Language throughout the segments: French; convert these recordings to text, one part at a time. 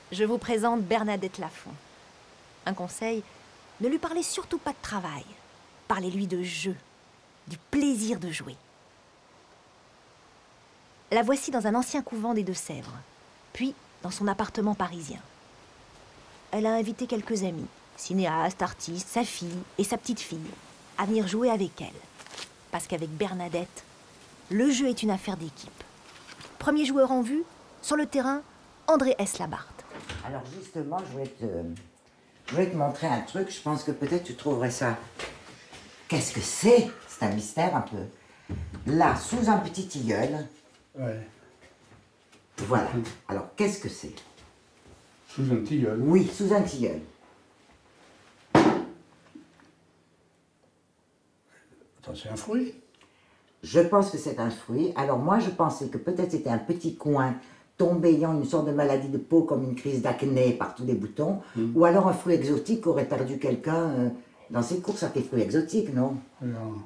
Je vous présente Bernadette Lafont. Un conseil, ne lui parlez surtout pas de travail. Parlez-lui de jeu, du plaisir de jouer. La voici dans un ancien couvent des Deux-Sèvres, puis dans son appartement parisien. Elle a invité quelques amis, cinéastes, artistes, sa fille et sa petite-fille, à venir jouer avec elle. Parce qu'avec Bernadette, le jeu est une affaire d'équipe. Premier joueur en vue, sur le terrain, André S. Labarthe. Alors justement, je voulais te montrer un truc, je pense que peut-être tu trouverais ça. Qu'est-ce que c'est? C'est un mystère un peu. Là, sous un petit tilleul. Ouais. Voilà. Alors, qu'est-ce que c'est? Sous un tilleul? Oui, sous un tilleul. Attends, c'est un fruit? Je pense que c'est un fruit. Alors moi, je pensais que peut-être c'était un petit coin tombé ayant une sorte de maladie de peau comme une crise d'acné par tous les boutons, ou alors un fruit exotique qui aurait perdu quelqu'un dans ses courses à tes fruits exotiques, non? Non.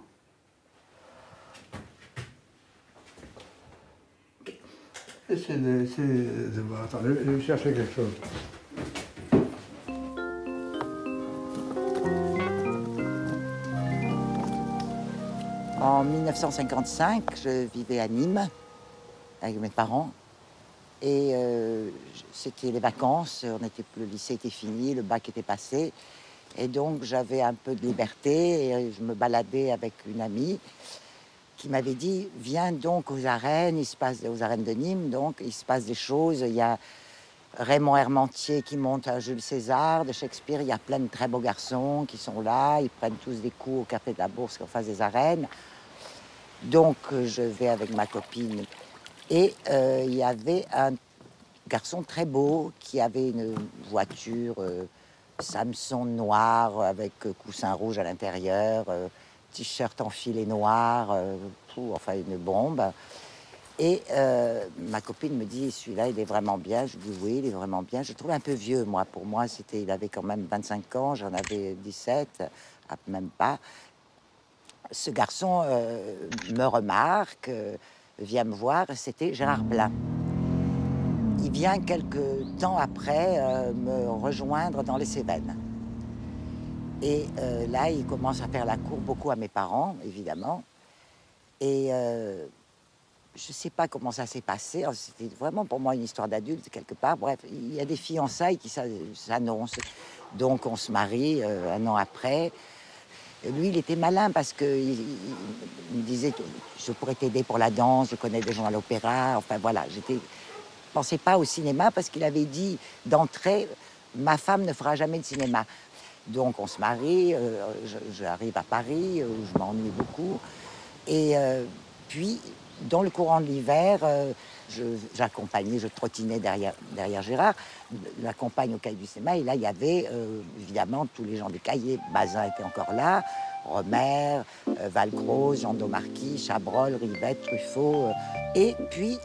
Essaye de voir. Attends, je vais chercher quelque chose. En 1955, je vivais à Nîmes avec mes parents. Et c'était les vacances, le lycée était fini, le bac était passé. Et donc j'avais un peu de liberté et je me baladais avec une amie qui m'avait dit « Viens donc aux arènes, aux arènes de Nîmes, donc il se passe des choses. Il y a Raymond Hermantier qui monte à Jules César, de Shakespeare, il y a plein de très beaux garçons qui sont là, ils prennent tous des coups au Café de la Bourse en face des arènes. Donc je vais avec ma copine. Et il y avait un garçon très beau qui avait une voiture Samson noire avec coussin rouge à l'intérieur, t-shirt enfilé noir, enfin une bombe. Et ma copine me dit, celui-là, il est vraiment bien. Je dis, oui, il est vraiment bien. Je le trouve un peu vieux, moi. Pour moi, il avait quand même 25 ans, j'en avais 17, même pas. Ce garçon me remarque, vient me voir, c'était Gérard Blain. Il vient quelques temps après me rejoindre dans les Cévennes. Et là, il commence à faire la cour beaucoup à mes parents, évidemment. Et je ne sais pas comment ça s'est passé. C'était vraiment pour moi une histoire d'adulte, quelque part. Bref, il y a des fiançailles qui s'annoncent. Donc, on se marie un an après. Lui, il était malin parce qu'il me disait que je pourrais t'aider pour la danse, je connais des gens à l'opéra. Enfin, voilà, je ne pensais pas au cinéma parce qu'il avait dit d'entrée, ma femme ne fera jamais de cinéma. Donc, on se marie, j'arrive à Paris, où je m'ennuie beaucoup. Et puis, dans le courant de l'hiver, j'accompagnais, je trottinais derrière Gérard, l'accompagne au Cahier du cinéma. Et là, il y avait évidemment tous les gens du Cahier. Bazin était encore là, Romer, Valcroze, Jean Daumarquis, Chabrol, Rivette, Truffaut. Et puis,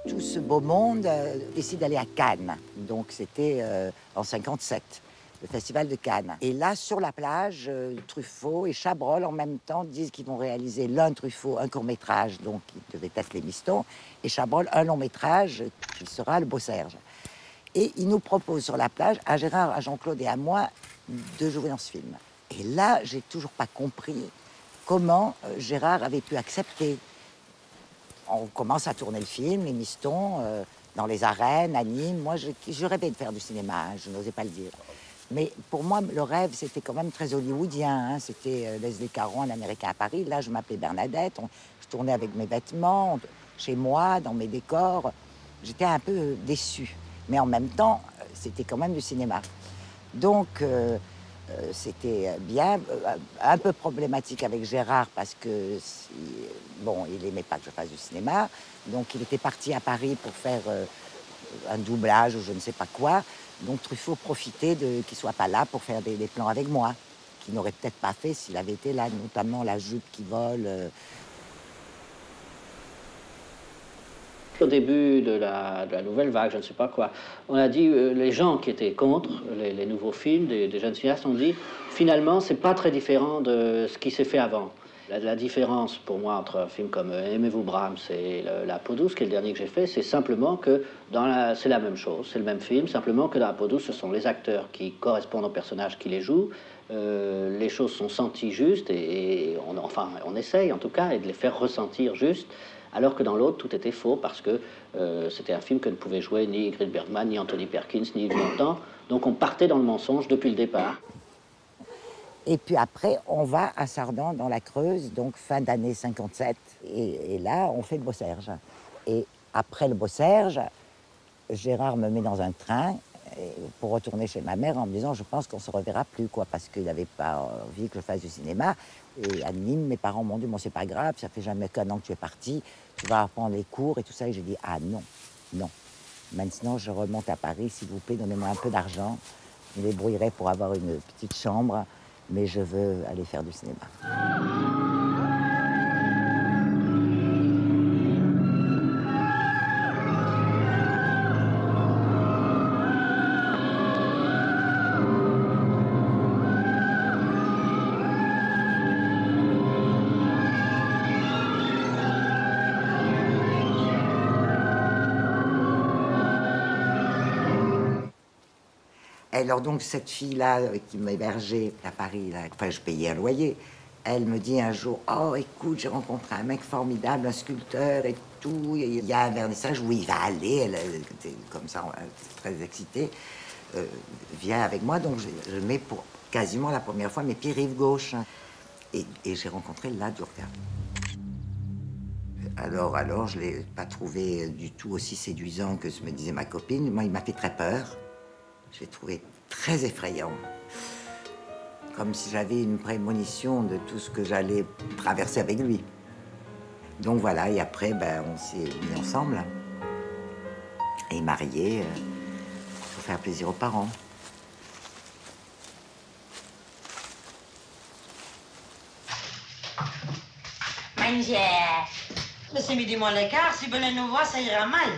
tout ce beau monde décide d'aller à Cannes. Donc, c'était en 57. Le festival de Cannes. Et là, sur la plage, Truffaut et Chabrol, en même temps, disent qu'ils vont réaliser l'un Truffaut, un court-métrage, donc qui devait être Les Mistons, et Chabrol, un long-métrage, qui sera Le Beau Serge. Et ils nous proposent sur la plage, à Gérard, à Jean-Claude et à moi, de jouer dans ce film. Et là, j'ai toujours pas compris comment Gérard avait pu accepter. On commence à tourner le film, Les Mistons, dans les arènes, à Nîmes. Moi, je rêvais de faire du cinéma, hein, je n'osais pas le dire. Mais pour moi, le rêve, c'était quand même très hollywoodien. Hein. C'était Leslie Caron, un Américain à Paris. Là, je m'appelais Bernadette. Je tournais avec mes vêtements, chez moi, dans mes décors. J'étais un peu déçue. Mais en même temps, c'était quand même du cinéma. Donc, c'était bien, un peu problématique avec Gérard parce que, bon, il n'aimait pas que je fasse du cinéma. Donc, il était parti à Paris pour faire un doublage ou je ne sais pas quoi. Donc Truffaut profitait qu'il ne soit pas là pour faire des plans avec moi, qu'il n'aurait peut-être pas fait s'il avait été là, notamment la jupe qui vole. Au début de la nouvelle vague, je ne sais pas quoi, on a dit, les gens qui étaient contre les nouveaux films des jeunes cinéastes ont dit, finalement, c'est pas très différent de ce qui s'est fait avant. La différence pour moi entre un film comme Aimez-vous Brahms et La peau douce, qui est le dernier que j'ai fait, c'est simplement que c'est la même chose, c'est le même film, simplement que dans La peau douce, ce sont les acteurs qui correspondent aux personnages qui les jouent. Les choses sont senties justes et on essaye en tout cas et de les faire ressentir justes. Alors que dans l'autre, tout était faux parce que c'était un film que ne pouvait jouer ni Ingrid Bergman, ni Anthony Perkins, ni Yves Montand. Donc on partait dans le mensonge depuis le départ. Et puis après, on va à Sardan, dans la Creuse, donc fin d'année 57. Et là, on fait le Beau Serge. Et après le Beau Serge, Gérard me met dans un train pour retourner chez ma mère en me disant « je pense qu'on ne se reverra plus », quoi, parce qu'il n'avait pas envie que je fasse du cinéma. Et à Nîmes, mes parents m'ont dit « bon, c'est pas grave, ça fait jamais qu'un an que tu es parti, tu vas reprendre les cours et tout ça ». Et j'ai dit « ah non, non. Maintenant, je remonte à Paris, s'il vous plaît, donnez-moi un peu d'argent. Je me débrouillerai pour avoir une petite chambre, mais je veux aller faire du cinéma ». Alors donc cette fille-là qui m'hébergeait à Paris, là, enfin je payais un loyer, elle me dit un jour « oh écoute, j'ai rencontré un mec formidable, un sculpteur et tout, il y a un vernissage où il va aller », elle était comme ça, elle était très excitée, viens avec moi, donc je mets pour quasiment la première fois mes pieds rive gauche et j'ai rencontré la Durga. Alors je ne l'ai pas trouvé du tout aussi séduisant que ce me disait ma copine, moi il m'a fait très peur. Je l'ai trouvé très effrayant, comme si j'avais une prémonition de tout ce que j'allais traverser avec lui. Donc voilà, et après, on s'est mis ensemble et mariés pour faire plaisir aux parents. Manger. Mais c'est midi moins le quart, si venez nous voir, ça ira mal.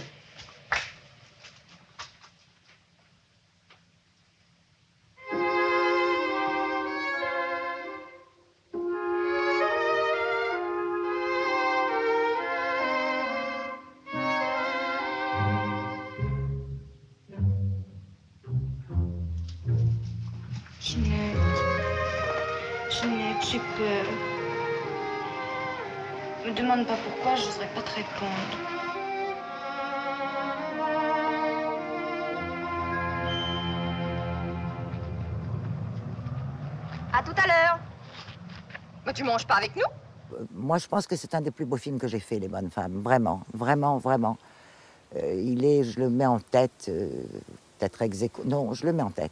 J'ai peur. Me demande pas pourquoi, je n'oserais pas te répondre. À tout à l'heure. Mais tu manges pas avec nous? Moi, je pense que c'est un des plus beaux films que j'ai fait, Les Bonnes Femmes. Vraiment, vraiment, vraiment. Je le mets en tête, peut-être ex-aequo. Non, je le mets en tête.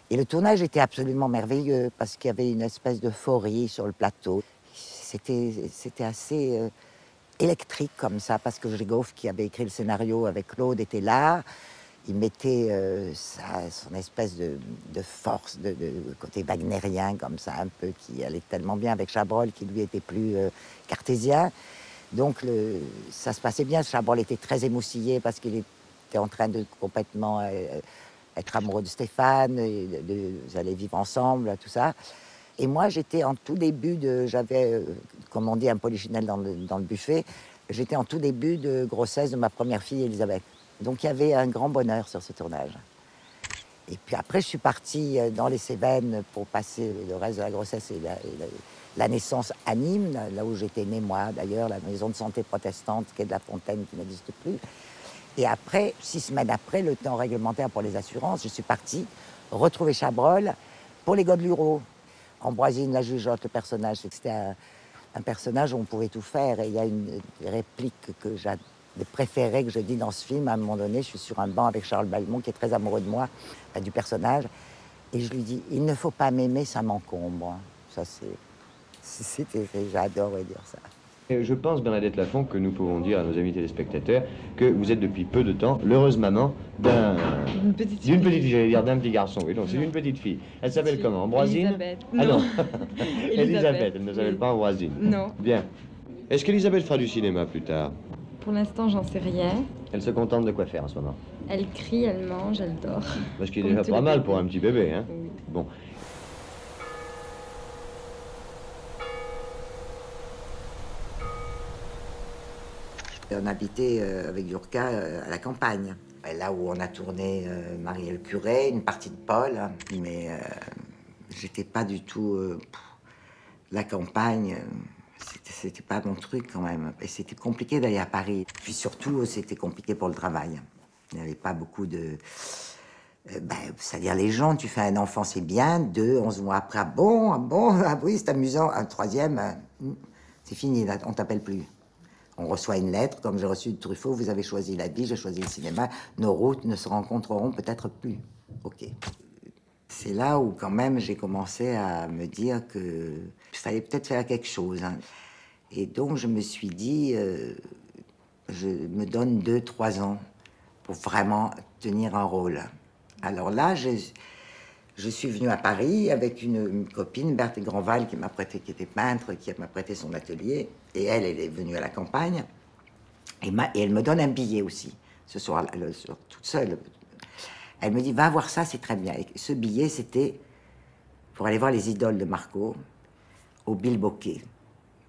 Et le tournage était absolument merveilleux parce qu'il y avait une espèce d'euphorie sur le plateau. C'était assez électrique comme ça parce que Gégov, qui avait écrit le scénario avec Claude, était là. Il mettait son espèce de force, de côté wagnérien comme ça, un peu, qui allait tellement bien avec Chabrol, qui lui était plus cartésien. Donc ça se passait bien. Chabrol était très émoustillé parce qu'il était en train de complètement être amoureux de Stéphane, ils allaient vivre ensemble, tout ça. Et moi, j'étais en tout début j'avais, comme on dit, un polichinelle dans le buffet. J'étais en tout début de grossesse de ma première fille, Elisabeth. Donc il y avait un grand bonheur sur ce tournage. Et puis après, je suis partie dans les Cévennes pour passer le reste de la grossesse et la naissance à Nîmes, là où j'étais née, moi, d'ailleurs, la maison de santé protestante, quai de la Fontaine, qui n'existe plus. Et après, 6 semaines après, le temps réglementaire pour les assurances, je suis partie retrouver Chabrol pour les Godelureau. Ambroisine, la jugeote, le personnage, c'était un personnage où on pouvait tout faire. Et il y a une réplique des préférées que je dis dans ce film. À un moment donné, je suis sur un banc avec Charles Balmont, qui est très amoureux de moi, du personnage. Et je lui dis, il ne faut pas m'aimer, ça m'encombre. Ça, j'adore dire ça. Je pense, Bernadette Lafont, que nous pouvons dire à nos amis téléspectateurs que vous êtes depuis peu de temps l'heureuse maman d'une petite fille, j'allais dire d'un petit garçon. Oui, donc c'est une petite fille. Elle s'appelle comment? Ambroisine? Elisabeth. Ah non, Non. Elisabeth, elle ne s'appelle pas Ambroisine. Non. Bien. Est-ce qu'Elisabeth fera du cinéma plus tard? Pour l'instant, j'en sais rien. Elle se contente de quoi faire en ce moment? Elle crie, elle mange, elle dort. Ce qui est Comme déjà tous pas les mal bébés. pour un petit bébé, hein? Oui. Bon. On habitait avec Yurka à la campagne. Là où on a tourné Marielle Curé, une partie de Paul, hein. Mais j'étais pas du tout... la campagne, c'était pas mon truc quand même. Et c'était compliqué d'aller à Paris. Puis surtout, c'était compliqué pour le travail. Il n'y avait pas beaucoup de... c'est-à-dire les gens, tu fais un enfant, c'est bien. 2, 11 mois après, ah bon, ah oui, c'est amusant. Un troisième, c'est fini, là, on t'appelle plus. On reçoit une lettre, comme j'ai reçu de Truffaut, vous avez choisi la vie, j'ai choisi le cinéma, nos routes ne se rencontreront peut-être plus. Ok. C'est là où quand même j'ai commencé à me dire que il fallait peut-être faire quelque chose. Hein. Et donc je me suis dit, je me donne 2-3 ans pour vraiment tenir un rôle. Alors là, je suis venue à Paris avec une copine, Berthe Grandval, qui était peintre, qui m'a prêté son atelier. Et elle est venue à la campagne. Et elle me donne un billet aussi, ce soir, toute seule. Elle me dit, va voir ça, c'est très bien. Et ce billet, c'était pour aller voir les idoles de Marco au Bilboquet.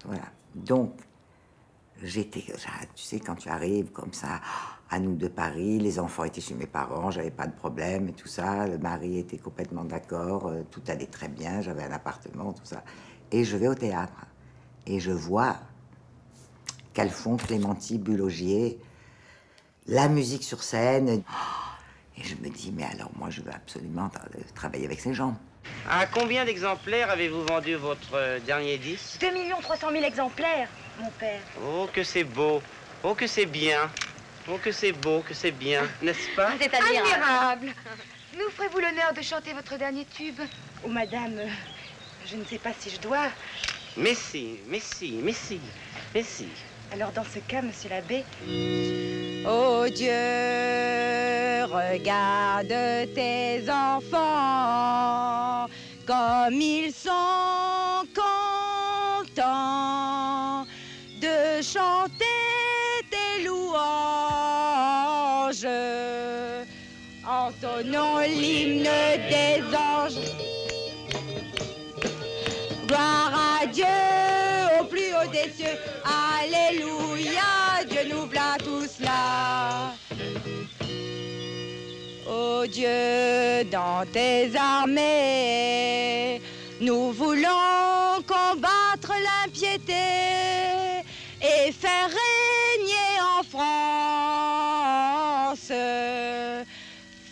Voilà. Donc, tu sais, quand tu arrives comme ça, à nous de Paris, les enfants étaient chez mes parents, j'avais pas de problème et tout ça. Le mari était complètement d'accord, tout allait très bien, j'avais un appartement, tout ça. Et je vais au théâtre. Et je vois Calfon, Clémenty, Bulogier, la musique sur scène. Et je me dis, mais alors moi, je veux absolument travailler avec ces gens. À combien d'exemplaires avez-vous vendu votre dernier disque? 2 300 000 exemplaires, mon père. Oh, que c'est beau. Oh, que c'est bien. Oh, que c'est beau, que c'est bien, n'est-ce pas? C'est admirable. Nous ferez-vous l'honneur de chanter votre dernier tube? Oh, madame, je ne sais pas si je dois. Mais si. Alors, dans ce cas, monsieur l'abbé... Oh Dieu, regarde tes enfants, comme ils sont contents de chanter tes louanges, entonnons l'hymne des anges. Gloire à Dieu au plus haut des cieux, alléluia, Dieu nous v'là tous là. Ô Dieu, dans tes armées, nous voulons combattre l'impiété et faire régner en France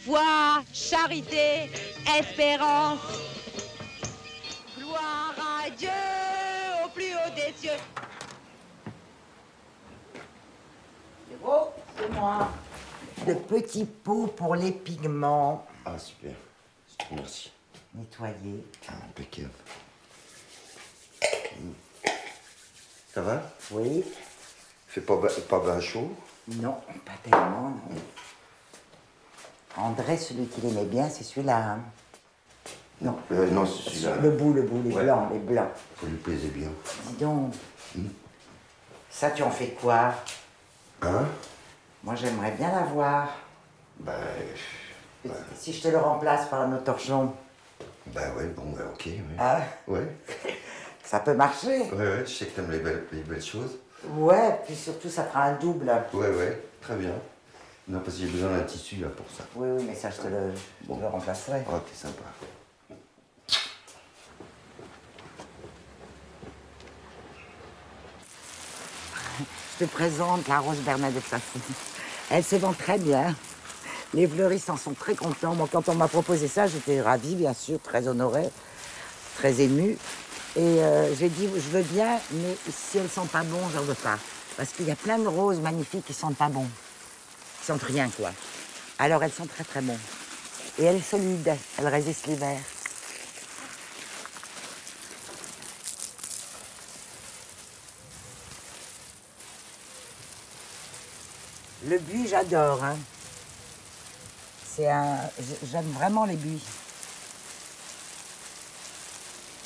foi, charité, espérance. Gloire à Dieu au plus haut des cieux. Oh, c'est moi. De petits pots pour les pigments. Ah, super. Merci. Nettoyer. Impeccable. Ça va? Oui. Fait pas bien chaud? Non, pas tellement, non. André, celui qu'il aimait bien, c'est celui-là. Hein. Non, non, c'est celui-là. Le bout, les ouais. blancs, les blancs. Faut lui plaisait bien. Dis donc, ça, tu en fais quoi? Hein? Moi, j'aimerais bien l'avoir. Ben... Si je te le remplace par un autre torchon. Ben ouais, bon, ben ok. Ouais. Ah. Ouais. Ça peut marcher. Ouais, je sais que t'aimes les belles choses. Ouais, puis surtout, ça fera un double. Ouais, très bien. Non, parce que j'ai besoin d'un tissu, là, pour ça. Oui, mais ça, je te le remplacerai. Ok, sympa. Je te présente la rose Bernadette Lafont. Elle se vend très bien. Les fleuristes en sont très contents. Moi, quand on m'a proposé ça, j'étais ravie, bien sûr, très honorée, très émue. Et j'ai dit, je veux bien, mais si elles sentent pas bon, j'en veux pas. Parce qu'il y a plein de roses magnifiques qui sentent pas bon. Qui sentent rien, quoi. Alors, elles sont très, très bonnes. Et elles sont solides, elles résistent l'hiver. Le buis, j'adore. Hein. J'aime vraiment les buis.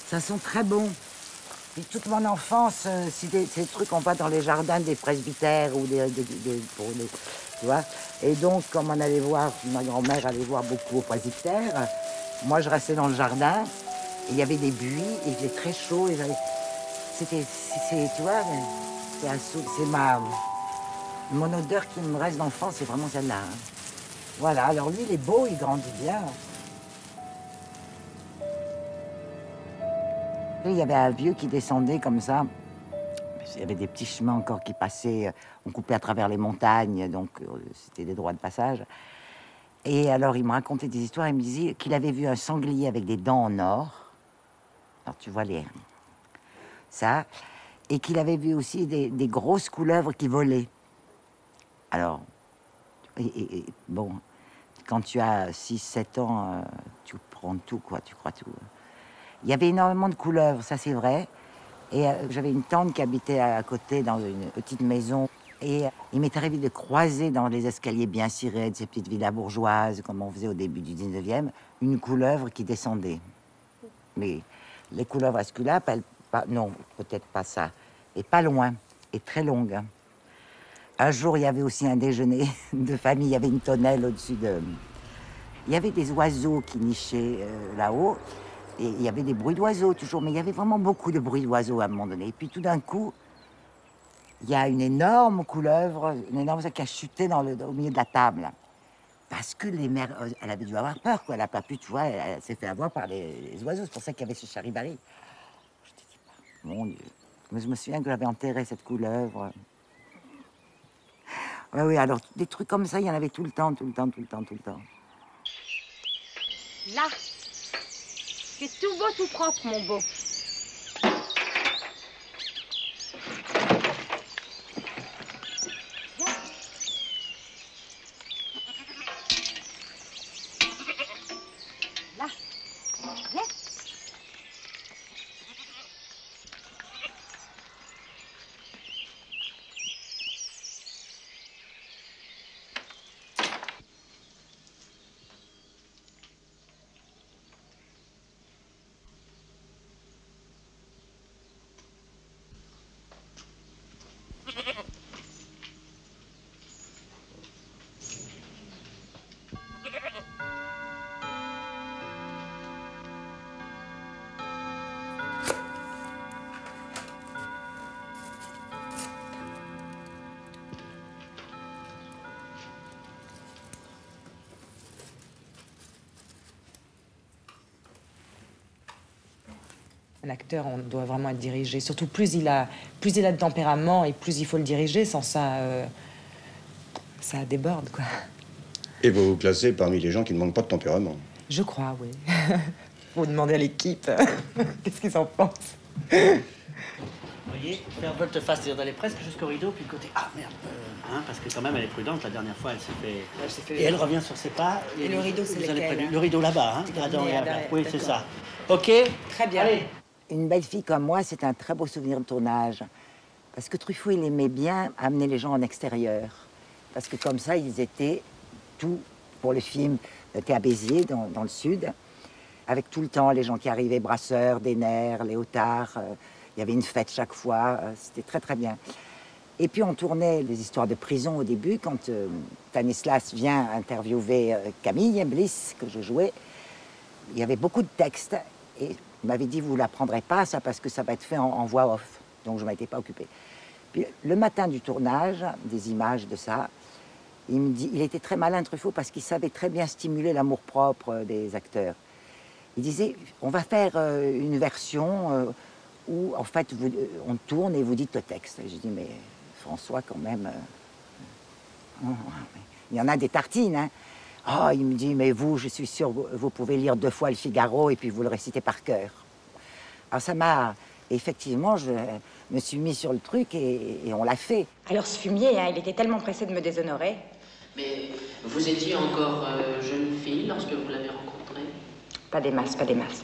Ça sent très bon. Puis toute mon enfance, c'est des trucs qu'on voit dans les jardins des presbytères ou tu vois. Et donc, comme on allait voir, ma grand-mère allait voir beaucoup au presbytère, moi je restais dans le jardin, et il y avait des buis, et il faisait très chaud. Et tu vois, c'est mon odeur qui me reste d'enfance, c'est vraiment celle-là. Hein. Voilà, alors lui, il est beau, il grandit bien. Et il y avait un vieux qui descendait comme ça. Il y avait des petits chemins encore qui passaient, on coupait à travers les montagnes, donc c'était des droits de passage. Et alors, il me racontait des histoires, il me disait qu'il avait vu un sanglier avec des dents en or. Alors, tu vois ça. Et qu'il avait vu aussi des grosses couleuvres qui volaient. Alors, bon, quand tu as 6-7 ans, tu prends tout, quoi, tu crois tout. Il y avait énormément de couleuvres, ça c'est vrai. Et j'avais une tante qui habitait à côté dans une petite maison. Et il m'est arrivé de croiser dans les escaliers bien cirés de ces petites villas bourgeoises, comme on faisait au début du 19e, une couleuvre qui descendait. Mais les couleuvres asculaires, non, peut-être pas ça. Et pas loin, et très longue. Un jour, il y avait aussi un déjeuner de famille, il y avait une tonnelle au-dessus de... Il y avait des oiseaux qui nichaient là-haut. Et il y avait des bruits d'oiseaux toujours, mais il y avait vraiment beaucoup de bruits d'oiseaux à un moment donné. Et puis tout d'un coup, il y a une énorme couleuvre, qui a chuté au milieu de la table. Parce que les mères, elle avait dû avoir peur, quoi. Elle n'a pas pu, tu vois, elle s'est fait avoir par les oiseaux. C'est pour ça qu'il y avait ce charivari. Je te dis pas, mon Dieu. Mais je me souviens que j'avais enterré cette couleuvre. Oui, alors des trucs comme ça, il y en avait tout le temps. Là, c'est tout beau, tout propre, mon beau. Là, viens. Un acteur, on doit vraiment être dirigé. Surtout plus il a de tempérament et plus il faut le diriger. Sans ça, ça déborde, quoi. Et vous vous classez parmi les gens qui ne manquent pas de tempérament. Je crois, oui. Faut demander à l'équipe qu'est-ce qu'ils en pensent. Vous voyez, faire volte-face, c'est-à-dire d'aller presque jusqu'au rideau, puis le côté « Ah, merde parce que quand même, elle est prudente. La dernière fois, elle s'est fait... Et elle revient sur ses pas. Et le rideau, c'est lequel? Le rideau là-bas, hein. Oui, c'est ça. OK. Très bien. Allez. Une belle fille comme moi, c'est un très beau souvenir de tournage. Parce que Truffaut, il aimait bien amener les gens en extérieur. Parce que comme ça, ils étaient tout pour le film. Était à Béziers, dans le sud, avec tout le temps les gens qui arrivaient, Brasseur, Denner, Léotard. Il y avait une fête chaque fois. C'était très, très bien. Et puis, on tournait les histoires de prison au début, quand Stanislas vient interviewer Camille Bliss, que je jouais. Il y avait beaucoup de textes. Et il m'avait dit, vous ne la prendrez pas, ça, parce que ça va être fait en voix off. Donc, je ne m'étais pas occupée. Puis, le matin du tournage, des images de ça, il me dit, il était très malin, Truffaut, parce qu'il savait très bien stimuler l'amour-propre des acteurs. Il disait, on va faire une version où, en fait, on tourne et vous dites le texte. Et je dis, mais François, quand même, il y en a des tartines, hein. Oh, il me dit, mais vous, je suis sûr, vous pouvez lire 2 fois le Figaro et puis vous le récitez par cœur. Alors ça m'a... Effectivement, je me suis mis sur le truc et on l'a fait. Alors ce fumier, hein, il était tellement pressé de me déshonorer. Mais vous étiez encore jeune fille lorsque vous l'avez rencontré? Pas des masses, pas des masses.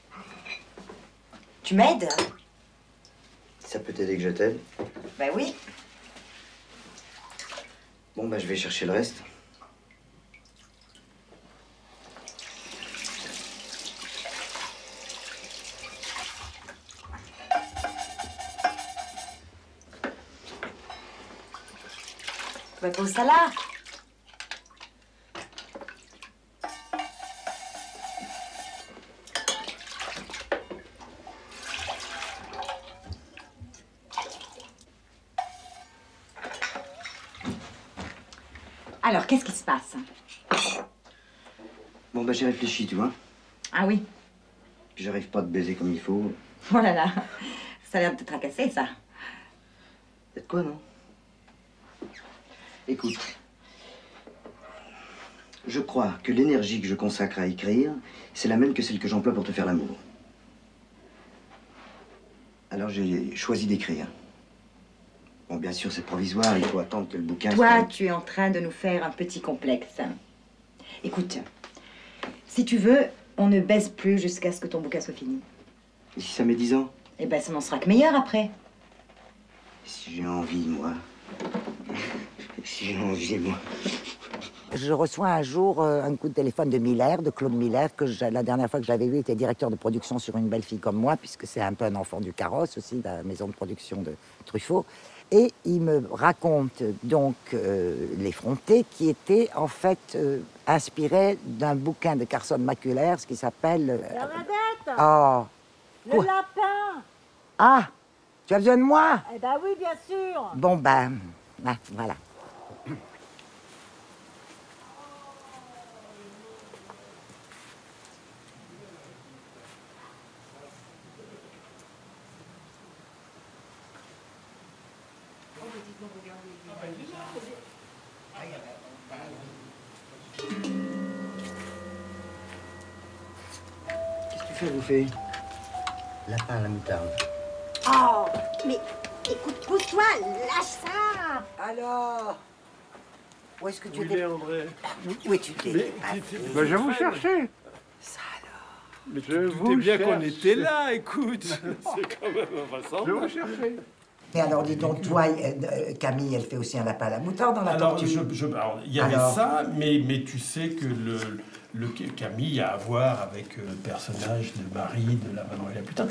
Tu m'aides? Ça peut t'aider que je t'aide? Ben oui. Bon, bah je vais chercher le reste. Tu vas pas au salade? Alors, qu'est-ce qui se passe? Bon, bah j'ai réfléchi, tu vois. Ah oui. Puis j'arrive pas à te baiser comme il faut. Oh là là. Ça a l'air de te tracasser, ça. Y'a de quoi, non? Écoute. Je crois que l'énergie que je consacre à écrire, c'est la même que celle que j'emploie pour te faire l'amour. Alors j'ai choisi d'écrire. Bon, bien sûr, c'est provisoire, il faut attendre que le bouquin... Toi, tu es en train de nous faire un petit complexe. Écoute, si tu veux, on ne baise plus jusqu'à ce que ton bouquin soit fini. Et si ça met 10 ans? Eh ben, ça n'en sera que meilleur après. Si j'ai envie, moi. Si j'ai envie, moi. Je reçois un jour un coup de téléphone de Miller, de Claude Miller, que la dernière fois que j'avais vu, il était directeur de production sur Une belle fille comme moi, puisque c'est un peu un enfant du carrosse aussi, de la maison de production de Truffaut. Et il me raconte donc L'Effronté, qui était en fait inspiré d'un bouquin de Carson McCullers qui s'appelle... Bernadette! Oh! Le lapin! Ah! Tu as besoin de moi? Eh ben oui, bien sûr! Bon ben, ah, voilà. Qu'est-ce que tu fais à bouffer? Lapin à la moutarde. Oh, mais écoute, pousse-toi, lâche ça! Alors? Où est-ce que tu étais, André? Où es-tu t'es? Ben, je vous cherchais. Ça alors? Mais je vous bien qu'on était là, écoute. C'est quand même intéressant. Je vous cherchais. Et alors, dis donc, toi, Camille, elle fait aussi un lapin à la moutarde dans la tortue? Alors, il y avait ça, mais tu sais que le Camille a à voir avec le personnage de Marie, de la maman et la putain.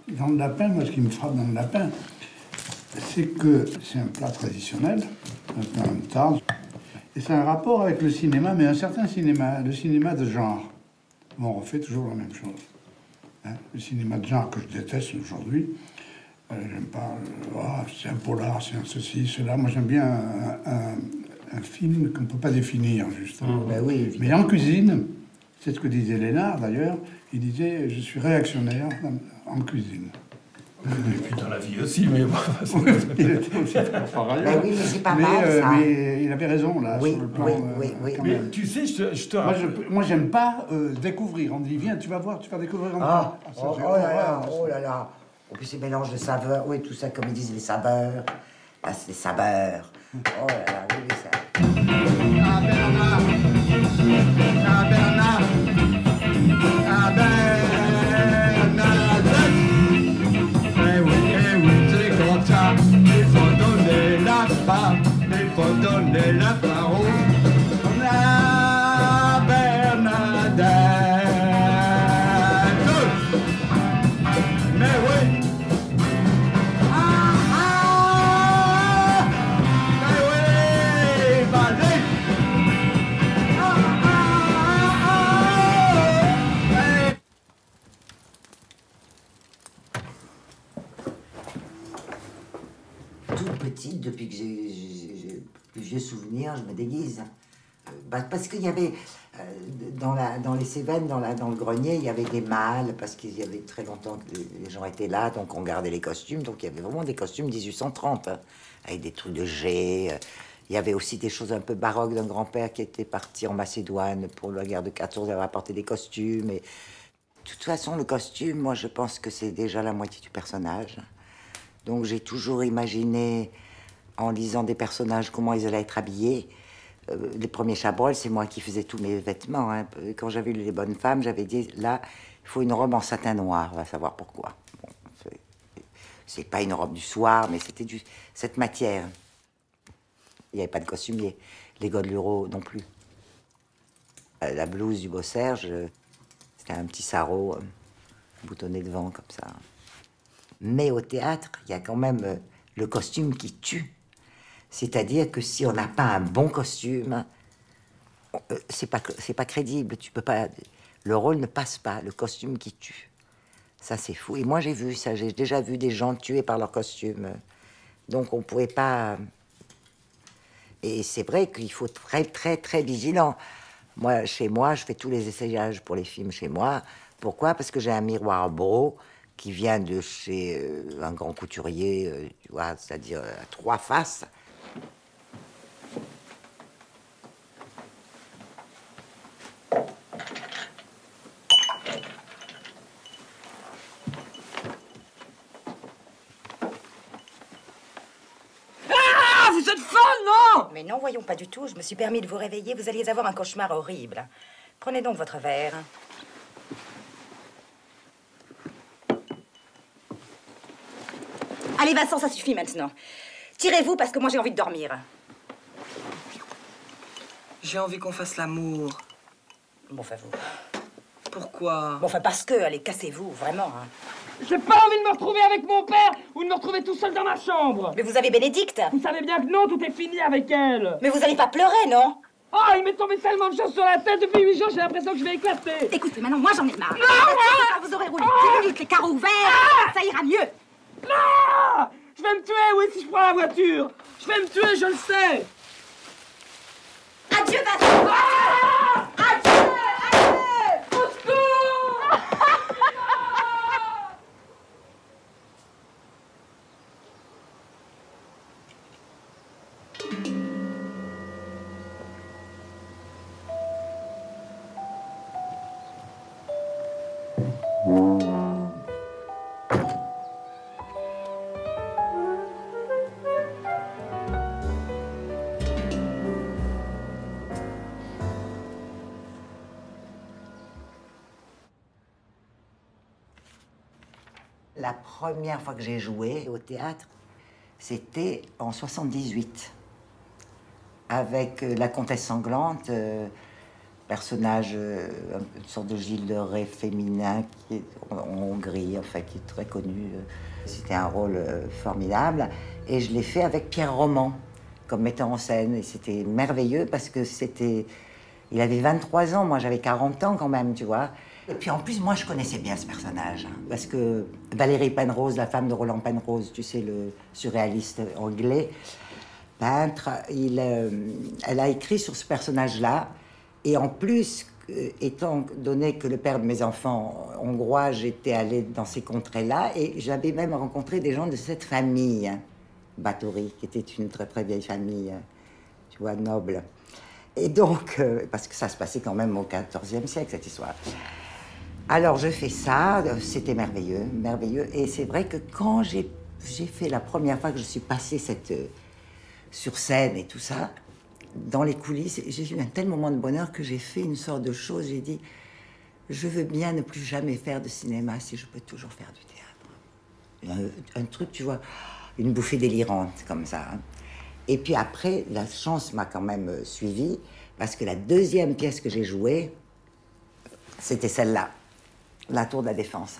Dans le lapin, moi, ce qui me frappe dans le lapin, c'est que c'est un plat traditionnel, un lapin à la moutarde, et c'est un rapport avec le cinéma, mais un certain cinéma, le cinéma de genre. Bon, on refait toujours la même chose. Hein? Le cinéma de genre que je déteste aujourd'hui, j'aime pas, c'est un polar, c'est un ceci, cela. Moi, j'aime bien un film qu'on ne peut pas définir, justement. Ben oui, mais en cuisine, c'est ce que disait Lénard, d'ailleurs, il disait « je suis réactionnaire en cuisine ». Et puis dans la vie aussi, mais bon... Il était aussi par ailleurs. Ben oui, mais c'est pas mal, ça. Mais il avait raison, là, oui, sur le plan... Oui. Mais tu sais, je te rappelle... Moi, j'aime pas découvrir. On dit, viens, tu vas voir, tu vas découvrir un peu. Oh là là. En plus, ces mélanges de saveurs, oui, tout ça, comme ils disent, les saveurs. Là, c'est les saveurs. Oh là là, oui, ça... Ah, Bernard! Ah, Bernard! Ah, Bernadette! Eh oui, c'est comme ça. Il faut donner la part, il faut donner la parole. La Bernadette! Mais oui! Toute petite, depuis que j'ai plus vieux souvenir, je me déguise. Parce qu'il y avait, dans les Cévennes, dans le grenier, il y avait des mâles, parce qu'il y avait très longtemps que les gens étaient là, donc on gardait les costumes. Donc il y avait vraiment des costumes 1830, hein, avec des trucs de jet. Il y avait aussi des choses un peu baroques d'un grand-père qui était parti en Macédoine pour la guerre de 14, il avait apporté des costumes. Et... De toute façon, le costume, moi, je pense que c'est déjà la moitié du personnage. Donc j'ai toujours imaginé, en lisant des personnages, comment ils allaient être habillés. Les premiers Chabrol, c'est moi qui faisais tous mes vêtements. Hein. Quand j'avais lu Les Bonnes Femmes, j'avais dit, là, il faut une robe en satin noir, on va savoir pourquoi. Bon, c'est pas une robe du soir, mais c'était cette matière. Il n'y avait pas de costumier. Les Godelureau non plus. La blouse du Beau-Serge, c'était un petit sarrau boutonné devant, comme ça. Mais au théâtre, il y a quand même le costume qui tue. C'est-à-dire que si on n'a pas un bon costume, c'est pas crédible. Tu peux pas. Le rôle ne passe pas. Le costume qui tue. Ça, c'est fou. Et moi, j'ai vu ça. J'ai déjà vu des gens tués par leur costume. Donc, on pouvait pas. Et c'est vrai qu'il faut être très, très, très vigilant. Moi, chez moi, je fais tous les essayages pour les films chez moi. Pourquoi? Parce que j'ai un miroir Beau qui vient de chez un grand couturier, tu vois, c'est-à-dire à 3 faces. Vous êtes folle, non? Mais non, voyons, pas du tout. Je me suis permis de vous réveiller. Vous alliez avoir un cauchemar horrible. Prenez donc votre verre. Allez, Vincent, ça suffit maintenant. Tirez-vous parce que moi j'ai envie de dormir. J'ai envie qu'on fasse l'amour. Bon, enfin, vous. Pourquoi? Bon, enfin, parce que, allez, cassez-vous, vraiment. Hein. J'ai pas envie de me retrouver avec mon père ou de me retrouver tout seul dans ma chambre. Mais vous avez Bénédicte. Vous savez bien que non, tout est fini avec elle. Mais vous allez pas pleurer, non? Oh, il m'est tombé tellement de choses sur la tête depuis 8 jours, j'ai l'impression que je vais éclater. Écoutez, maintenant, moi j'en ai marre. Non, Quand vous aurez roulé 10 minutes les carreaux ouverts, ça ira mieux. Non! Je vais me tuer, oui, si je prends la voiture. Je vais me tuer, je le sais. Adieu, Vincent. Adieu, adieu. Au secours! La première fois que j'ai joué au théâtre, c'était en 78, avec la comtesse sanglante, personnage, une sorte de Gilles de Rais féminin qui est en Hongrie, enfin, qui est très connu. C'était un rôle formidable. Et je l'ai fait avec Pierre Roman, comme metteur en scène. Et c'était merveilleux parce que c'était... Il avait 23 ans, moi j'avais 40 ans quand même, tu vois. Et puis en plus, moi je connaissais bien ce personnage. Hein, parce que Valérie Penrose, la femme de Roland Penrose, tu sais, le surréaliste anglais, peintre, elle a écrit sur ce personnage-là. Et en plus, étant donné que le père de mes enfants hongrois, j'étais allée dans ces contrées-là et j'avais même rencontré des gens de cette famille, hein, Báthory, qui était une très très vieille famille, tu vois, noble. Et donc, parce que ça se passait quand même au XIVe siècle, cette histoire. Alors, je fais ça, c'était merveilleux, merveilleux. Et c'est vrai que quand j'ai fait la première fois que je suis passée sur scène et tout ça, dans les coulisses, j'ai eu un tel moment de bonheur que j'ai fait une sorte de chose. J'ai dit, je veux bien ne plus jamais faire de cinéma si je peux toujours faire du théâtre. Un truc, tu vois, une bouffée délirante comme ça. Hein. Et puis après, la chance m'a quand même suivie, parce que la deuxième pièce que j'ai jouée, c'était celle-là, La Tour de la Défense,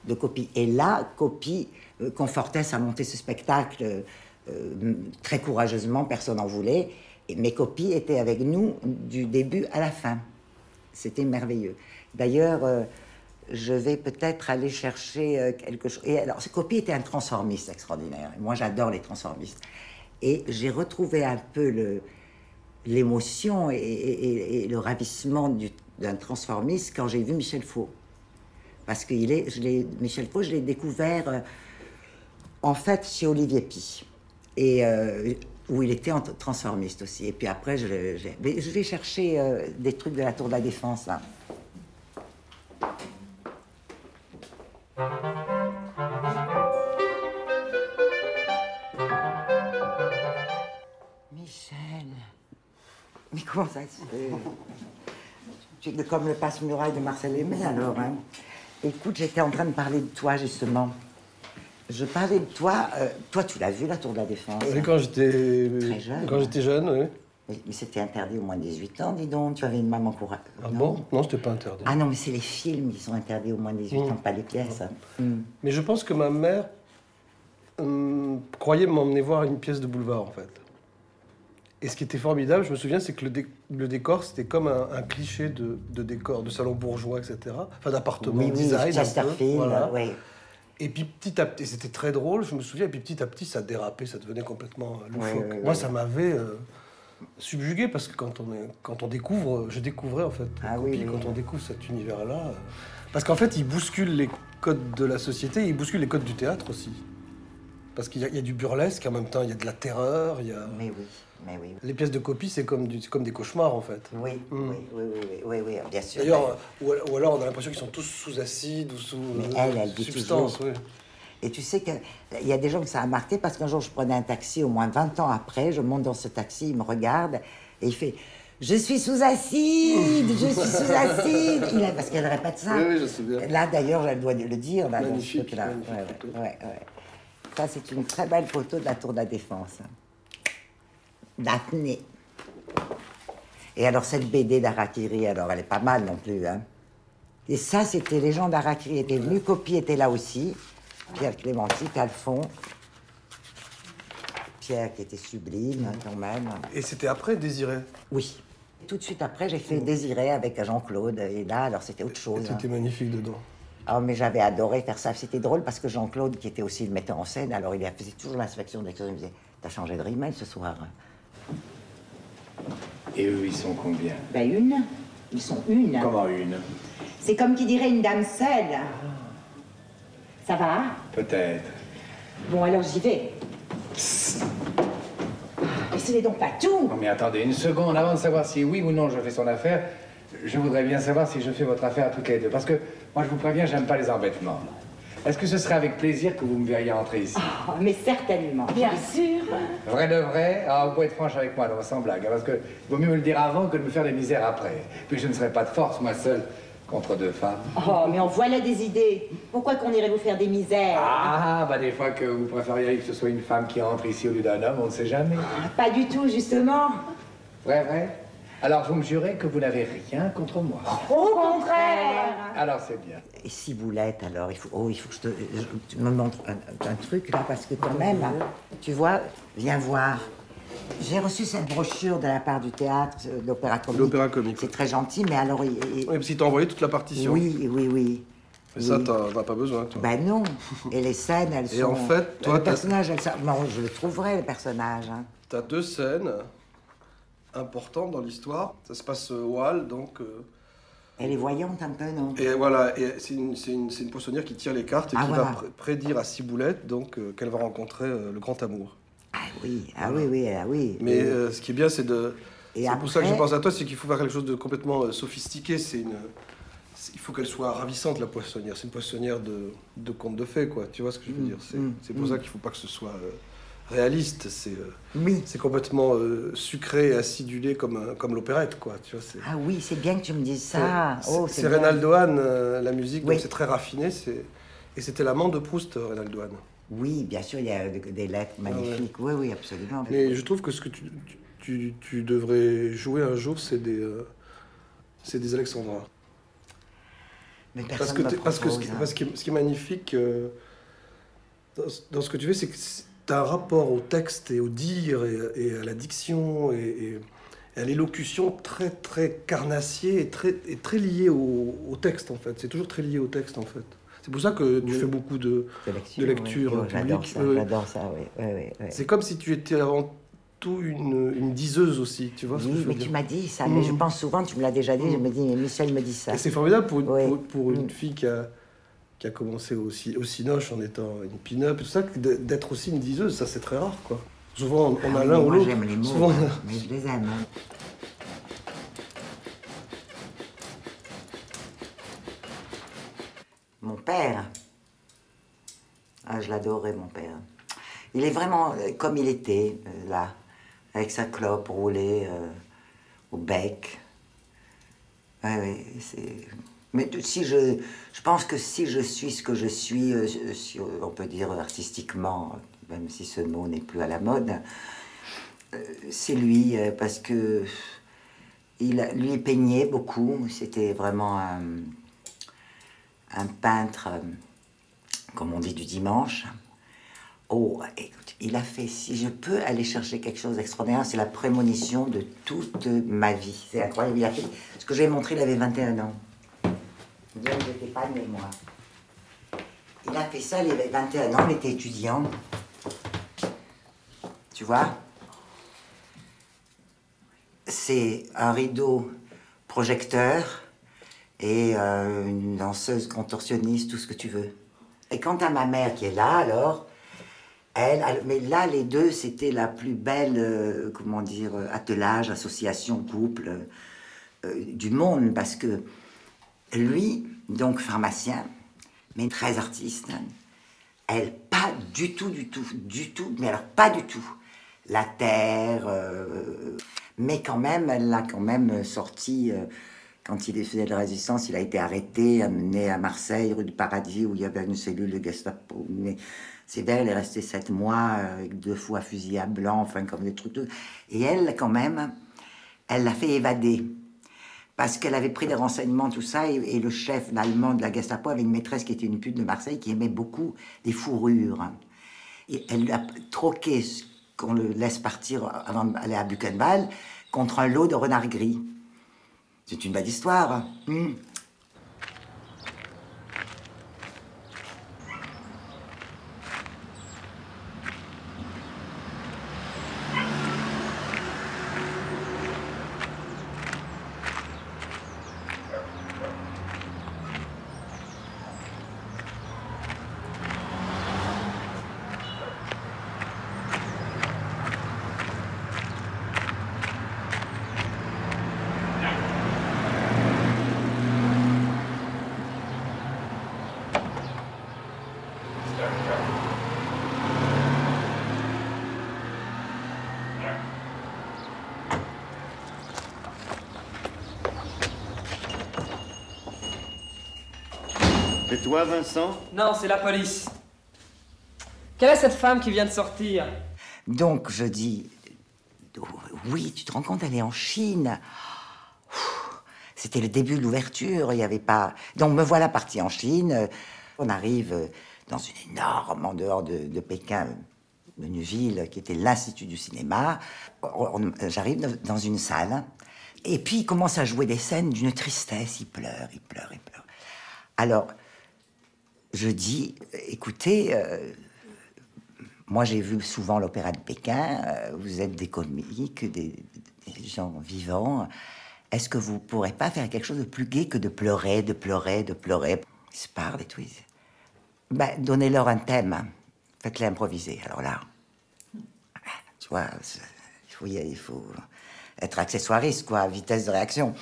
de Coppi. Et là, Coppi confortait à monter ce spectacle très courageusement, personne n'en voulait. Mais Coppi était avec nous du début à la fin. C'était merveilleux. D'ailleurs, je vais peut-être aller chercher quelque chose. Et alors, Coppi était un transformiste extraordinaire. Moi, j'adore les transformistes. Et j'ai retrouvé un peu l'émotion et le ravissement d'un transformiste quand j'ai vu Michel Faux. Parce que Michel Faux, je l'ai découvert en fait chez Olivier Py. Et où il était transformiste aussi. Et puis après, je vais chercher des trucs de la Tour de la Défense. Là. Michel, Mais comment ça se fait? Tu es comme le passe-muraille de Marcel Aimé, alors, hein. Écoute, j'étais en train de parler de toi, justement. Je parlais de toi. Toi, tu l'as vu, la Tour de la Défense? Oui, quand j'étais... Très jeune. Quand j'étais jeune, oui. Mais c'était interdit au moins de 18 ans, dis donc. Tu avais une maman pour... Ah bon? Non, c'était pas interdit. Ah non, mais c'est les films qui sont interdits au moins de 18 ans, pas les pièces. Mais je pense que ma mère croyait m'emmener voir une pièce de boulevard, en fait. Et ce qui était formidable, je me souviens, c'est que le décor, c'était comme un cliché de décor, de salon bourgeois, etc. Enfin, d'appartement, design. Chesterfield, voilà. Oui. Et puis petit à petit, c'était très drôle, je me souviens, et puis petit à petit, ça dérapait, ça devenait complètement loufoque. Moi, ça m'avait subjugué, parce que quand on découvre, je découvrais en fait, quand on découvre cet univers-là, parce qu'en fait, il bouscule les codes de la société, il bouscule les codes du théâtre aussi. Parce qu'il y a du burlesque, en même temps, il y a de la terreur, il y a... Mais oui. Les pièces de copie, c'est comme des cauchemars, en fait. Oui, bien sûr. D'ailleurs, ou alors on a l'impression qu'ils sont tous sous acide ou sous elle dit substance. Toujours. Oui. Et tu sais qu'il y a des gens que ça a marqué, parce qu'un jour, je prenais un taxi, au moins 20 ans après, je monte dans ce taxi, il me regarde, et il fait... Je suis sous acide, je suis sous acide. Parce qu'elle répète ça. Oui, je sais bien. Là, d'ailleurs, elle doit le dire. Là, magnifique, là. magnifique. Ouais. Ça, c'est une très belle photo de la Tour de la Défense. Daphné. Et alors, cette BD d'Harakiri, alors, elle est pas mal non plus, hein. Et ça, c'était les gens d'Harakiri étaient venus, Copie était là aussi. Pierre Clémenti, Alphon. Pierre qui était sublime, quand même. Et c'était après Désiré? Oui. Tout de suite après, j'ai fait Désiré avec Jean-Claude. Et là, alors, c'était autre chose. C'était magnifique dedans. Ah, mais j'avais adoré faire ça. C'était drôle parce que Jean-Claude, qui était aussi le metteur en scène, alors il faisait toujours l'inspection de l'extérieur. Il me disait, t'as changé de rimel ce soir? Et eux, ils sont combien? Ben une. Ils sont une. Comment une? C'est comme qui dirait une dame seule. Ça va? Peut-être. Bon, alors j'y vais. Mais ce n'est donc pas tout. Non mais attendez une seconde, avant de savoir si oui ou non je fais son affaire, je voudrais bien savoir si je fais votre affaire à toutes les deux. Parce que moi, je vous préviens, j'aime pas les embêtements. Est-ce que ce serait avec plaisir que vous me verriez entrer ici? Oh, mais certainement. Bien sûr. Vrai de vrai? Ah, vous pouvez être franche avec moi, non, sans blague. Hein, parce que vaut mieux me le dire avant que de me faire des misères après. Puis je ne serai pas de force, moi seul, contre deux femmes. Oh, mais en voilà des idées. Pourquoi qu'on irait vous faire des misères? Ah, bah des fois que vous préfériez que ce soit une femme qui entre ici au lieu d'un homme, on ne sait jamais. Pas du tout, justement. Vrai? Alors vous me jurez que vous n'avez rien contre moi? Au contraire. Alors c'est bien. Et Ciboulette, alors, il faut que tu me montres un truc, là, parce que quand même, tu vois, viens voir. J'ai reçu cette brochure de la part du théâtre, l'Opéra Comique. L'Opéra Comique. C'est très gentil, mais alors... Oui, parce qu'il t'a envoyé toute la partition. Oui. Mais ça, t'en as pas besoin, toi. Ben non. Et les scènes, elles sont... Et en fait, toi, le personnage, non, je le trouverai, le personnage. Hein. T'as deux scènes importantes dans l'histoire. Ça se passe au Hall, donc... Elle est voyante un peu, non? Et voilà, et c'est une poissonnière qui tire les cartes et qui va prédire à Ciboulette donc qu'elle va rencontrer le grand amour. Ah oui. Mais ce qui est bien, c'est de... C'est pour ça que je pense à toi, c'est qu'il faut faire quelque chose de complètement sophistiqué. Il faut qu'elle soit ravissante, la poissonnière. C'est une poissonnière de conte de fées, quoi. Tu vois ce que je veux dire? C'est pour ça qu'il ne faut pas que ce soit réaliste. C'est complètement sucré et acidulé comme l'opérette, quoi. Tu vois, ah oui, c'est bien que tu me dises ça. C'est Reynaldo Hahn, la musique, donc c'est très raffiné. Et c'était l'amant de Proust, Reynaldo Hahn. Oui, bien sûr, il y a des lettres magnifiques. Oui, absolument. Mais je trouve que ce que tu devrais jouer un jour, c'est des alexandrins. Mais parce que ce qui est magnifique dans ce que tu fais, c'est que tu as un rapport au texte et au dire et à la diction et à l'élocution très, très carnassier et très lié au texte, en fait. C'est toujours très lié au texte, en fait. C'est pour ça que tu fais beaucoup de lecture publique. J'adore ça, oui. C'est comme si tu étais avant tout une diseuse aussi, tu vois ce que je veux dire. Mais tu m'as dit ça, mais je pense souvent, tu me l'as déjà dit, je me dis, mais Michel me dit ça. Et c'est formidable pour une fille qui a commencé au cinoche en étant une pin-up, tout ça, d'être aussi une diseuse, ça c'est très rare, quoi. Souvent, on a l'un ou l'autre. J'aime les mots, souvent, mais je les aime. Hein. Mon père, je l'adorais, mon père. Il est vraiment comme il était, là, avec sa clope roulée au bec. Ouais, c'est... Mais si je pense que si je suis ce que je suis, on peut dire artistiquement, même si ce mot n'est plus à la mode, c'est lui, parce que lui peignait beaucoup. C'était vraiment un peintre, comme on dit, du dimanche. Oh, écoute, il a fait, si je peux aller chercher quelque chose d'extraordinaire, c'est la prémonition de toute ma vie. C'est incroyable, il a fait, ce que j'ai montré, il avait 21 ans. Je n'étais pas née, moi. Il a fait ça, il avait 21 ans, il était étudiant. Tu vois? C'est un rideau projecteur et une danseuse contorsionniste, tout ce que tu veux. Et quant à ma mère qui est là, alors, mais là, les deux, c'était la plus belle, comment dire, attelage, association, couple du monde, parce que lui, donc pharmacien, mais très artiste, hein, elle, pas du tout, mais alors pas du tout. La terre, mais quand même, elle l'a quand même sorti, quand il faisait de la résistance, il a été arrêté, amené à Marseille, rue du Paradis, où il y avait une cellule de Gestapo. Mais c'est vrai, elle est restée 7 mois, avec 2 fois fusillade blanc, enfin, comme des trucs. Et elle, quand même, elle l'a fait évader. Parce qu'elle avait pris des renseignements, tout ça, et le chef allemand de la Gestapo avait une maîtresse qui était une pute de Marseille, qui aimait beaucoup les fourrures. Et elle lui a troqué ce qu'on le laisse partir avant d'aller à Buchenwald contre un lot de renards gris. C'est une belle histoire. C'est toi, Vincent? Non, c'est la police. Quelle est cette femme qui vient de sortir? Donc, je dis... Oui, tu te rends compte, elle est en Chine. C'était le début de l'ouverture, il n'y avait pas... Donc, me voilà parti en Chine. On arrive dans une énorme, en dehors de Pékin, une ville qui était l'Institut du cinéma. J'arrive dans une salle, et puis il commence à jouer des scènes d'une tristesse. Il pleure. Alors... Je dis, écoutez, moi j'ai vu souvent l'opéra de Pékin, vous êtes des comiques, des gens vivants, est-ce que vous pourrez pas faire quelque chose de plus gai que de pleurer? Ils se parlent et tout. Ben, donnez-leur un thème, faites-les improviser. Alors là, tu vois, il faut être accessoiriste, quoi, vitesse de réaction.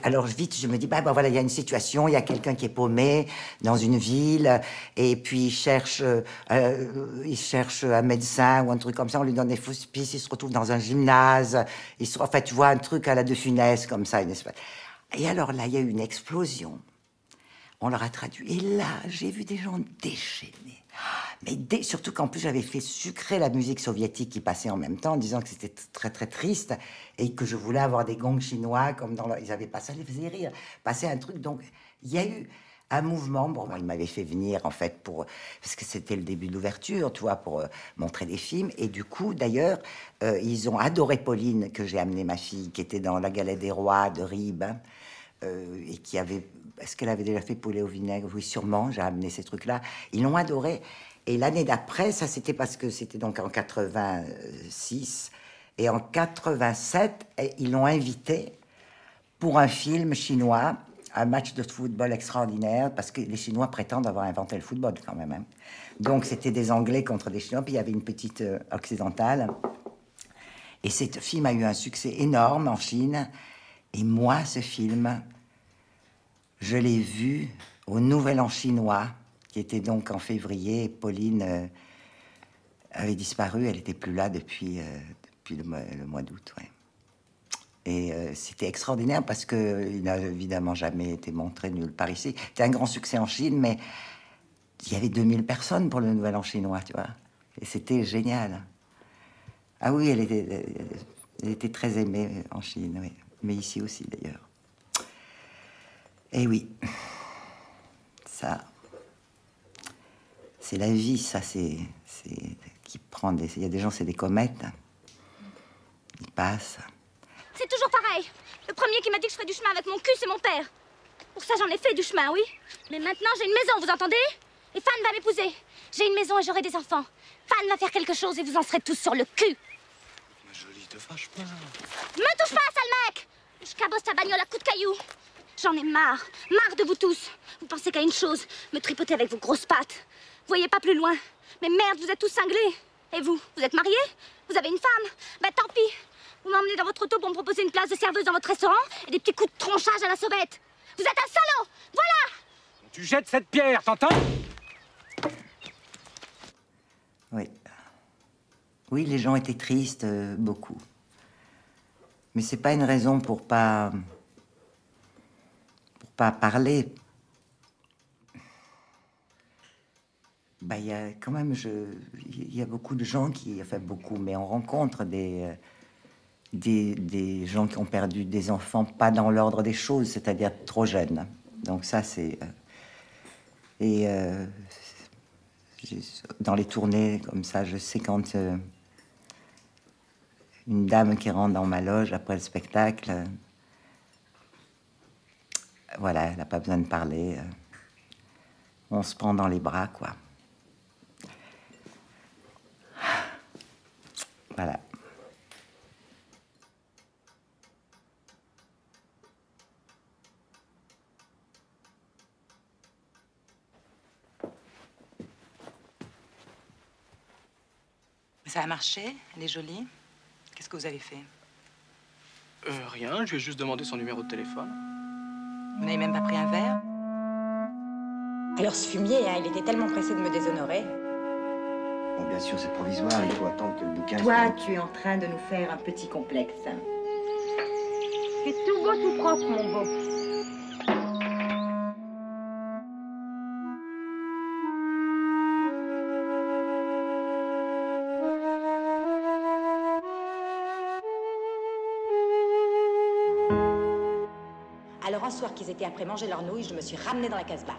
Alors vite, je me dis, bah voilà, il y a une situation, il y a quelqu'un qui est paumé dans une ville, et puis il cherche un médecin ou un truc comme ça, on lui donne des fausses pistes, il se retrouve dans un gymnase, en fait, tu vois, un truc à la De Funès, comme ça, une espèce. Et alors là, il y a eu une explosion. On leur a traduit. Et là, j'ai vu des gens déchaînés. Mais surtout qu'en plus, j'avais fait sucrer la musique soviétique qui passait en même temps, en disant que c'était très, très triste et que je voulais avoir des gongs chinois, comme ils avaient pas ça, les faisait rire. Passer un truc. Donc, il y a eu un mouvement. Bon, moi, il m'avait fait venir, en fait, parce que c'était le début de l'ouverture, tu vois, pour montrer des films. Et du coup, d'ailleurs, ils ont adoré Pauline, que j'ai amené ma fille, qui était dans La Galette des Rois de Ribes, et qui avait... Est-ce qu'elle avait déjà fait poulet au vinaigre? Oui, sûrement, j'ai amené ces trucs-là. Ils l'ont adoré. Et l'année d'après, ça c'était parce que c'était donc en 86. Et en 87, ils l'ont invité pour un film chinois, un match de football extraordinaire, parce que les Chinois prétendent avoir inventé le football quand même. Hein. Donc c'était des Anglais contre des Chinois, puis il y avait une petite occidentale. Et ce film a eu un succès énorme en Chine. Et moi, ce film... Je l'ai vu au Nouvel An chinois, qui était donc en février. Pauline avait disparu, elle n'était plus là depuis le mois d'août. Ouais. Et c'était extraordinaire parce qu'il n'a évidemment jamais été montré nulle part ici. C'était un grand succès en Chine, mais il y avait 2000 personnes pour le Nouvel An chinois, tu vois. Et c'était génial. Ah oui, elle était très aimée en Chine, oui. Mais ici aussi, d'ailleurs. Et oui, ça, c'est la vie, ça, c'est qui prend des... Il y a des gens, c'est des comètes. Ils passent. C'est toujours pareil. Le premier qui m'a dit que je ferais du chemin avec mon cul, c'est mon père. Pour ça, j'en ai fait du chemin, oui. Mais maintenant, j'ai une maison, vous entendez? Et Fan va m'épouser. J'ai une maison et j'aurai des enfants. Fan va faire quelque chose et vous en serez tous sur le cul. Ma jolie, te fâche pas. Me touche pas, sale mec! Je cabosse ta bagnole à coups de cailloux. J'en ai marre. Marre de vous tous. Vous pensez qu'à une chose, me tripoter avec vos grosses pattes. Voyez pas plus loin. Mais merde, vous êtes tous cinglés. Et vous, vous êtes mariés? Vous avez une femme? Ben tant pis. Vous m'emmenez dans votre auto pour me proposer une place de serveuse dans votre restaurant et des petits coups de tronchage à la sauvette. Vous êtes un salaud! Voilà! Tu jettes cette pierre, t'entends? Oui. Oui, les gens étaient tristes, beaucoup. Mais c'est pas une raison pour pas parler. Bah, il y a quand même, il y a beaucoup de gens qui, enfin beaucoup, mais on rencontre des gens qui ont perdu des enfants, pas dans l'ordre des choses, c'est-à-dire trop jeunes. Donc ça, c'est... dans les tournées, comme ça, je sais quand une dame qui rentre dans ma loge après le spectacle, voilà, elle n'a pas besoin de parler. On se prend dans les bras, quoi. Voilà. Ça a marché? Elle est jolie? Qu'est-ce que vous avez fait? Rien, je lui ai juste demandé son numéro de téléphone. Vous n'avez même pas pris un verre? Alors ce fumier, hein, il était tellement pressé de me déshonorer. Bon, bien sûr, c'est provisoire, il faut attendre que le bouquin... Toi, tu es en train de nous faire un petit complexe. C'est tout beau, tout propre, mon beau. Alors un soir qu'ils étaient après manger leur nouilles, je me suis ramenée dans la Casbah.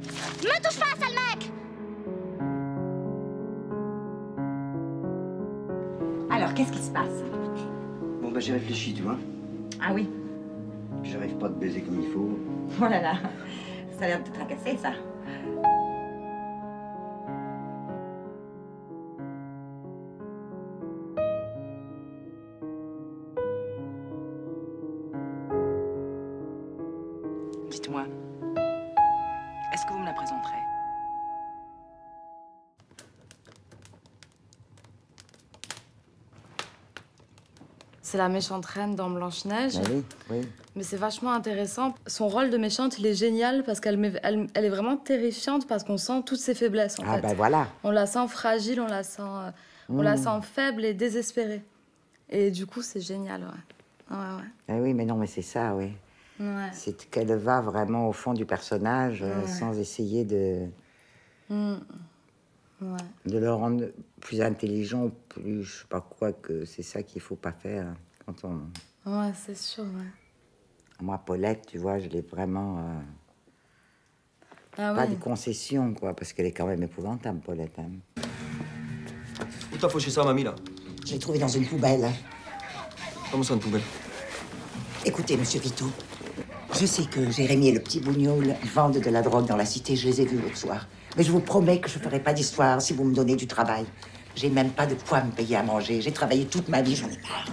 Me touche pas, sale mec! Alors, qu'est-ce qui se passe? Bon, bah, j'ai réfléchi, tu vois. Ah oui? J'arrive pas à te baiser comme il faut. Oh là là, ça a l'air de te tracasser, ça. Dites-moi, est-ce que vous me la présenterez? C'est la méchante reine dans Blanche-Neige. Oui, oui. Mais c'est vachement intéressant. Son rôle de méchante, il est génial parce qu'elle elle est vraiment terrifiante parce qu'on sent toutes ses faiblesses, en fait. Ah, ben voilà. On la sent fragile, on la sent faible et désespérée. Et du coup, c'est génial, ouais. Ouais, ouais. Ah oui, mais non, mais c'est ça, oui. Ouais. C'est qu'elle va vraiment au fond du personnage sans essayer de... Ouais. de le rendre plus intelligent, plus je sais pas quoi, que c'est ça qu'il faut pas faire quand on... Ouais, c'est sûr, ouais. Moi, Paulette, tu vois, je l'ai vraiment... Ah pas oui. de concession, quoi, parce qu'elle est quand même épouvantable, Paulette. Hein. Où t'as fauché ça, mamie, là? Je l'ai trouvée dans une poubelle. Comment ça, une poubelle? Écoutez, monsieur Vito, je sais que Jérémy et le petit bougnoul vendent de la drogue dans la cité, je les ai vus l'autre soir. Mais je vous promets que je ferai pas d'histoire si vous me donnez du travail. J'ai même pas de quoi me payer à manger. J'ai travaillé toute ma vie, j'en ai marre.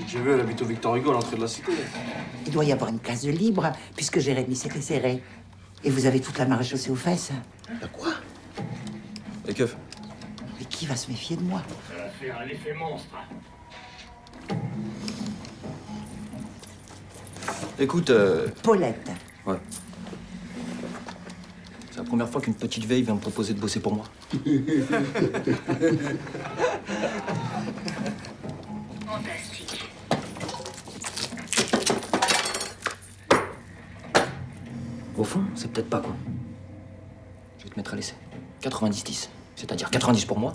J'ai vu, elle habite au Victor Hugo, à l'entrée de la cité. Il doit y avoir une place de libre, puisque Jérémy s'était serré. Et vous avez toute la maréchaussée aux fesses. Y'a quoi? Les keufs. Mais qui va se méfier de moi? Ça va faire un effet monstre. Écoute, Paulette. Ouais. C'est la première fois qu'une petite vieille vient me proposer de bosser pour moi. Fantastique. Au fond, c'est peut-être pas con. Je vais te mettre à l'essai. 90-10. C'est-à-dire 90 pour moi,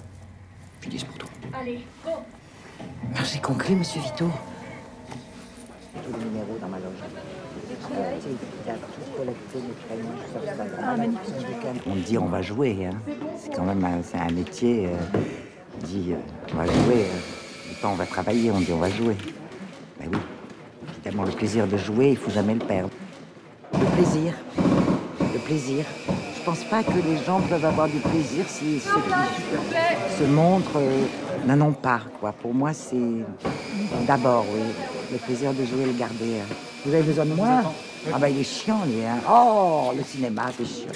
puis 10 pour toi. Allez, bon. Ah, j'ai conclu, monsieur Vito. Tous les numéros dans ma loge. On dit on va jouer, hein. C'est quand même un métier. On dit on va jouer. Pas on va travailler, on dit on va jouer. Ben oui. Évidemment, le plaisir de jouer, il faut jamais le perdre. Le plaisir. Le plaisir. Je pense pas que les gens peuvent avoir du plaisir si ceux qui se montrent n'en ont pas, quoi. Pour moi, c'est d'abord, oui, le plaisir de jouer et le garder. Hein. Vous avez besoin de moi? Ah ben il est chiant, lui. Hein. Oh, le cinéma, c'est chiant.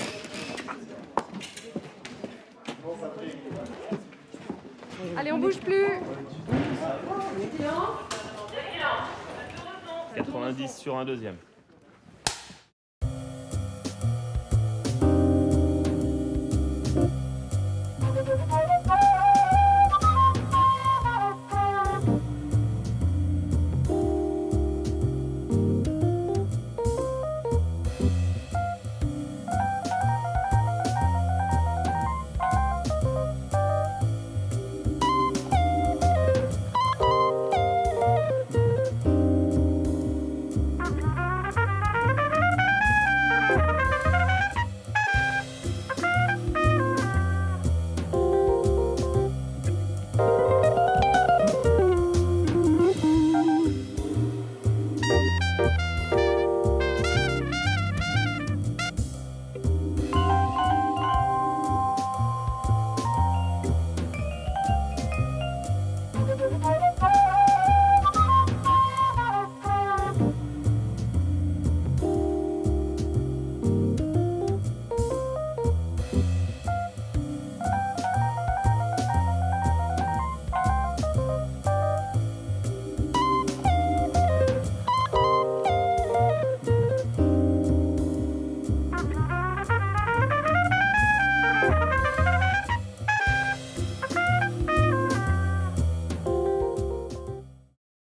Allez, on bouge plus. 90 sur un deuxième.